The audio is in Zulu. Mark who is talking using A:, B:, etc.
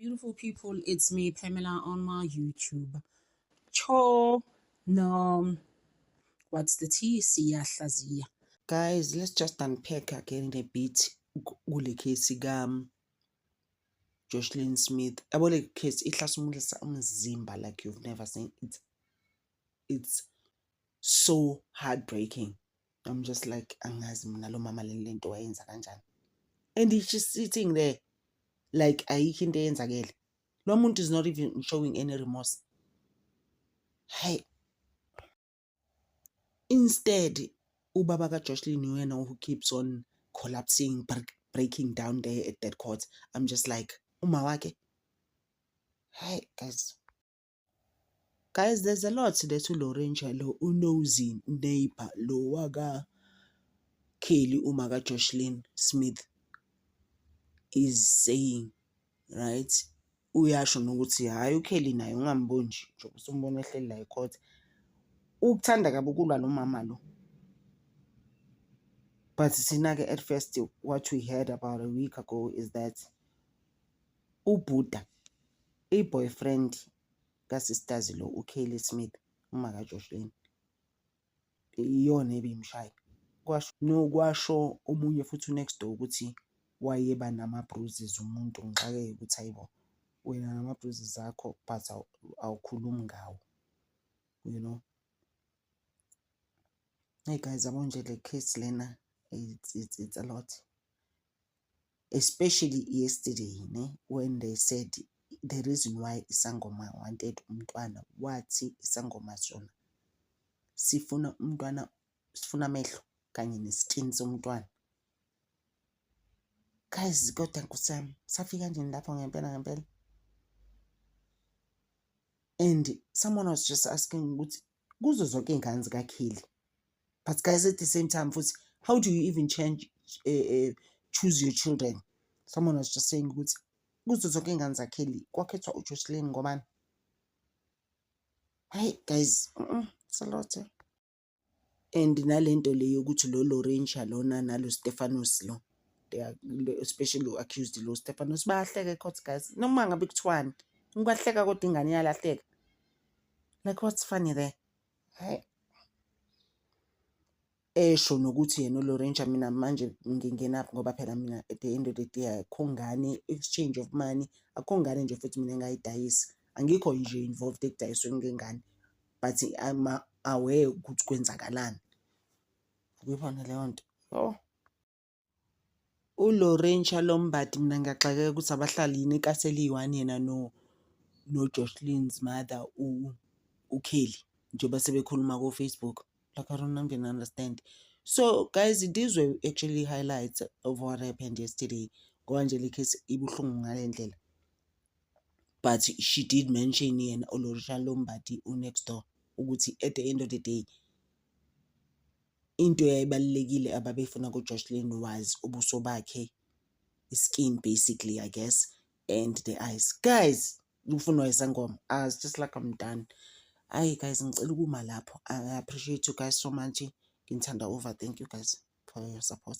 A: Beautiful people, it's me, Pamela, on my YouTube. Cho, no, what's the tea? Siyahlaziya.
B: Guys, let's just unpack again a bit kule case Jocelyn Smith. Abole case ihlasumulisa umzimba like you've never seen. It's so heartbreaking. I'm just like angazi mina lo mama lento wayenza kanjani. And he's just sitting there like ayikho into eyenzakele. Lo muntu is not even showing any remorse. Hey. Instead, ubaba kaJocelyn uyena who keeps on collapsing, breaking down there at that court. I'm just like, uma wake. Hey, guys. Guys, there's a lot that uLaurentia lo unosy neighbor lo waka Kelly uma kaJocelyn Smith is saying, right? Uyasho nokuthi hayi uKelly naye ungamboni nje njengoba usumbona ehleli la ecourt. Ukuthanda kabi ukulwa nomama lo. But sinake at first, what we heard about a week ago is that uBuddha, a boyfriend kasisters lo uKelly Smith, uma kaJocelyn, iyona ebimshaya. Kwasho omunye futhi next door ukuthi wayeba nama bruises umuntu ngixake ukuthi hayibo wena nama bruises zakho but awukhulumi ngawo, you know. Hey guys, yabo nje le case lena it's a lot. Especially yesterday, when they said the reason why Isangoma wanted umntwana, wathi Isangoma sona sifuna umntwana, sifuna amehlo kanye neskin somntwana. Guys, kodwa nkusami safika nje lapho ngempela. And someone was just asking ukuthi kuzo zonke ingane zikaKelly, but guys at the same time futhi, how do you even choose your children? Someone was just saying ukuthi kuzo zonke ingane zaKelly kwakhethwa uJocelyn ngobani? Hey guys, it's a lot. And nalento le yokuthi lo Laurentia lona nalo Stephanos lo, they are especially accused lo Stephanos bayahleka ecourt guys. Noma ngabe kuthiwani ngibahleka kodwa ingane iyalahleka. Like what's funny there? Hey. Esho nokuthi yena uLaurentia mina manje ngingenaphi ngoba phela mina at the end of the day akho ngane exchange of money, akho ngane nje futhi mina engayidayisa, angikho nje involved ekudayisweni ngengane, but I'm aware ukuthi kwenzakalani. Uyibona leyo nto? Oh, uLaurentia Lombard mina ngiyaxakeka ukuthi abahlali yini ekaseli yi-1 yena no Jocelyn's mother uKelly njengoba sebekhuluma ku Facebook. Like I don't even understand. So guys, these were actually highlights of what happened yesterday. Ngoba nje le case ibuhlungu ngale ndlela. But she did mention yena uLaurentia Lombard next door ukuthi at the end of the day into eyayibalekile ababefuna kuJocelyn was ubuso bakhe, skin basically, I guess, and the eyes. Guys, ufunwa Isangoma. I was just like, I'm done. Aye guys, ngicela ukuma lapho. I appreciate you guys so much. Nginthanda over. Thank you guys for your support.